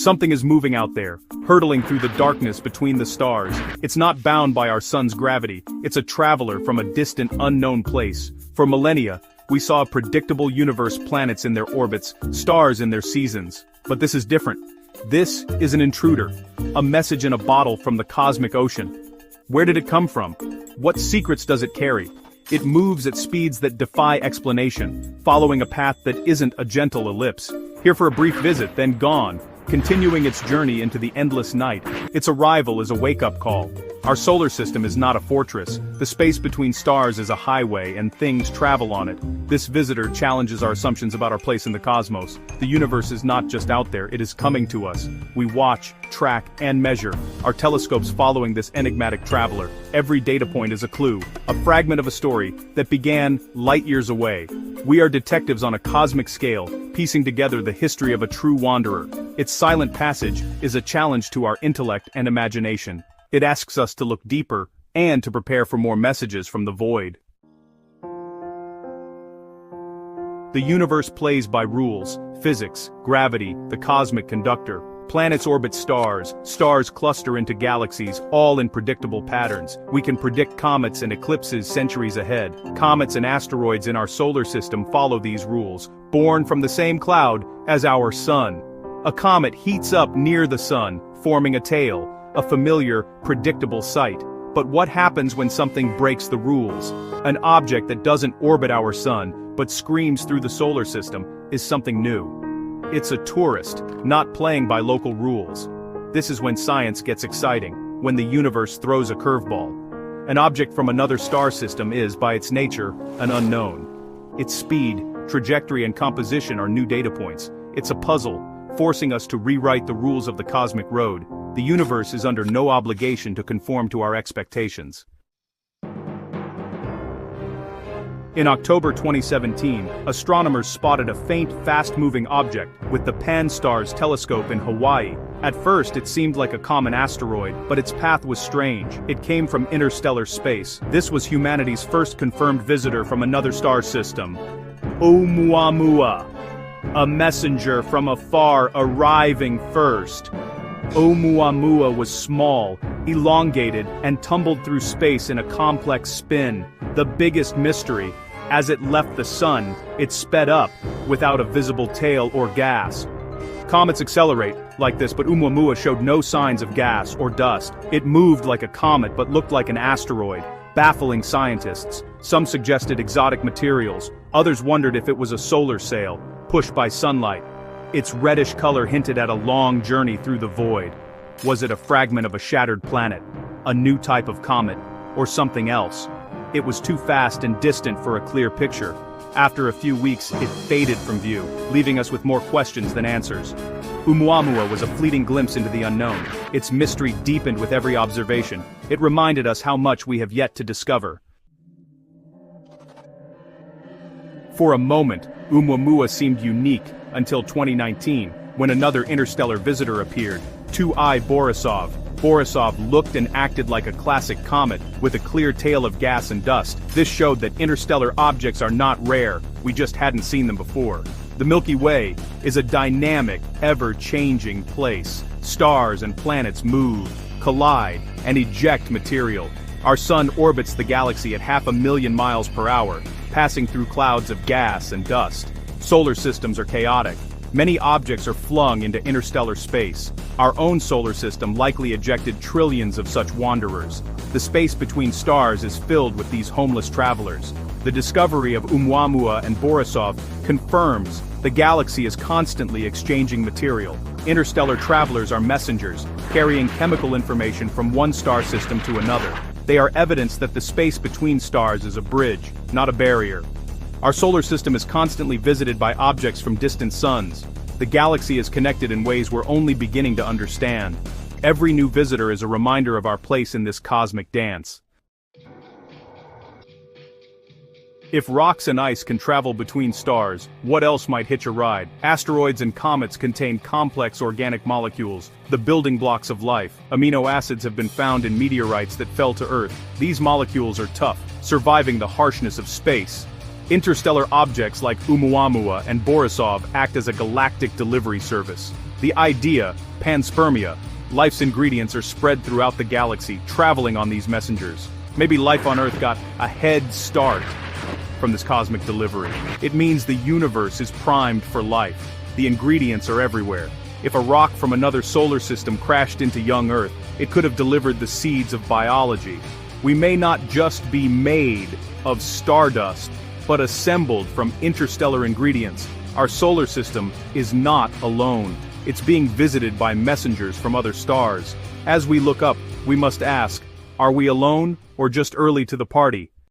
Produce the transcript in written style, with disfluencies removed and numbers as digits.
Something is moving out there, hurtling through the darkness between the stars. It's not bound by our sun's gravity, it's a traveler from a distant, unknown place. For millennia, we saw predictable universe, planets in their orbits, stars in their seasons. But this is different. This is an intruder, a message in a bottle from the cosmic ocean. Where did it come from? What secrets does it carry? It moves at speeds that defy explanation, following a path that isn't a gentle ellipse. Here for a brief visit, then gone, continuing its journey into the endless night. Its arrival is a wake-up call. Our solar system is not a fortress. The space between stars is a highway, and things travel on it. This visitor challenges our assumptions about our place in the cosmos. The universe is not just out there, it is coming to us. We watch, track, and measure, our telescopes following this enigmatic traveler. Every data point is a clue, a fragment of a story that began light years away. We are detectives on a cosmic scale, piecing together the history of a true wanderer. Its silent passage is a challenge to our intellect and imagination. It asks us to look deeper, and to prepare for more messages from the void. The universe plays by rules: physics, gravity, the cosmic conductor. Planets orbit stars, stars cluster into galaxies, all in predictable patterns. We can predict comets and eclipses centuries ahead. Comets and asteroids in our solar system follow these rules, born from the same cloud as our sun. A comet heats up near the sun, forming a tail, a familiar, predictable sight. But what happens when something breaks the rules? An object that doesn't orbit our sun, but screams through the solar system, is something new. It's a tourist, not playing by local rules. This is when science gets exciting, when the universe throws a curveball. An object from another star system is, by its nature, an unknown. Its speed, trajectory, and composition are new data points. It's a puzzle, forcing us to rewrite the rules of the cosmic road. The universe is under no obligation to conform to our expectations. In October 2017, astronomers spotted a faint, fast-moving object with the Pan-STARRS telescope in Hawaii. At first, it seemed like a common asteroid, but its path was strange. It came from interstellar space. This was humanity's first confirmed visitor from another star system. Oumuamua, a messenger from afar arriving first. Oumuamua was small, elongated, and tumbled through space in a complex spin. The biggest mystery: as it left the sun, it sped up, without a visible tail or gas. Comets accelerate like this, but Oumuamua showed no signs of gas or dust. It moved like a comet but looked like an asteroid, baffling scientists. Some suggested exotic materials, others wondered if it was a solar sail, pushed by sunlight. Its reddish color hinted at a long journey through the void. Was it a fragment of a shattered planet, a new type of comet, or something else? It was too fast and distant for a clear picture. After a few weeks, it faded from view, leaving us with more questions than answers. Oumuamua was a fleeting glimpse into the unknown. Its mystery deepened with every observation. It reminded us how much we have yet to discover. For a moment, Oumuamua seemed unique, until 2019, when another interstellar visitor appeared, 2I Borisov. Borisov looked and acted like a classic comet, with a clear tail of gas and dust. This showed that interstellar objects are not rare, we just hadn't seen them before. The Milky Way is a dynamic, ever-changing place. Stars and planets move, collide, and eject material. Our sun orbits the galaxy at 500,000 miles per hour, passing through clouds of gas and dust. Solar systems are chaotic. Many objects are flung into interstellar space. Our own solar system likely ejected trillions of such wanderers. The space between stars is filled with these homeless travelers. The discovery of Oumuamua and Borisov confirms the galaxy is constantly exchanging material. Interstellar travelers are messengers, carrying chemical information from one star system to another. They are evidence that the space between stars is a bridge, not a barrier. Our solar system is constantly visited by objects from distant suns. The galaxy is connected in ways we're only beginning to understand. Every new visitor is a reminder of our place in this cosmic dance. If rocks and ice can travel between stars, what else might hitch a ride? Asteroids and comets contain complex organic molecules, the building blocks of life. Amino acids have been found in meteorites that fell to Earth. These molecules are tough, surviving the harshness of space. Interstellar objects like Oumuamua and Borisov act as a galactic delivery service. The idea, panspermia, life's ingredients are spread throughout the galaxy, traveling on these messengers. Maybe life on Earth got a head start from this cosmic delivery. It means the universe is primed for life. The ingredients are everywhere. If a rock from another solar system crashed into young Earth, it could have delivered the seeds of biology. We may not just be made of stardust, but assembled from interstellar ingredients. Our solar system is not alone. It's being visited by messengers from other stars. As we look up, we must ask, are we alone or just early to the party?